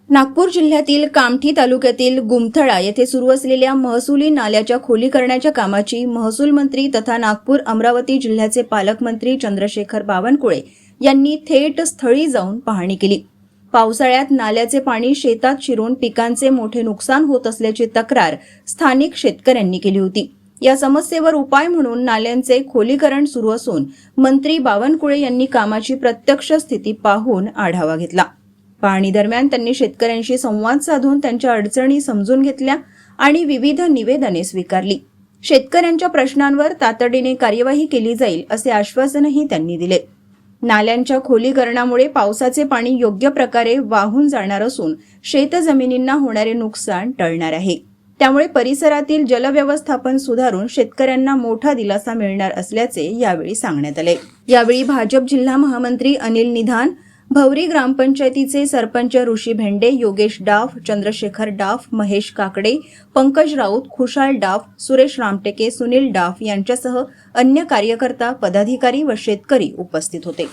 नागपूर जिल्ह्यातील कामठी तालुक्यातील गुमथळा येथे सुरू असलेल्या महसुली नाल्याच्या खोलीकरणाच्या कामाची महसूल मंत्री तथा नागपूर अमरावती जिल्ह्याचे पालकमंत्री चंद्रशेखर बावनकुळे यांनी थेट स्थळी जाऊन पाहणी केली। पावसाळ्यात नाल्याचे पाणी शेतात शिरून पिकांचे मोठे नुकसान होत असल्याची तक्रार स्थानिक शेतकऱ्यांनी केली होती। या समस्येवर उपाय म्हणून नाल्यांचे खोलीकरण सुरू असून मंत्री बावनकुळे यांनी कामाची प्रत्यक्ष स्थिती पाहून आढावा घेतला। पाहणी दरम्यान त्यांनी शेतकऱ्यांशी संवाद साधून त्यांच्या अडचणी समजून घेतल्या आणि विविध निवेदने स्वीकारली। शेतकऱ्यांच्या प्रश्नांवर तातडीने कार्यवाही केली जाईल असे आश्वासनही त्यांनी दिले। नाल्यांच्या खोलीकरणामुळे पावसाचे पाणी योग्य प्रकारे वाहून जाणार असून शेतजमिनींना होणारे नुकसान टळणार आहे। त्यामुळे परिसरातील जलव्यवस्थापन सुधारून शेतकऱ्यांना मोठा दिलासा मिळणार असल्याचे यावेळी सांगण्यात आले। यावेळी भाजप जिल्हा महामंत्री अनिल निधान, भवरी ग्रामपंचायतीचे सरपंच ऋषी भेंडे, योगेश डाफ, चंद्रशेखर डाफ, महेश काकडे, पंकज राऊत, खुशाल डाफ, सुरेश रामटेके, सुनील डाफ यांच्यासह अन्य कार्यकर्ता, पदाधिकारी व शेतकरी उपस्थित होते।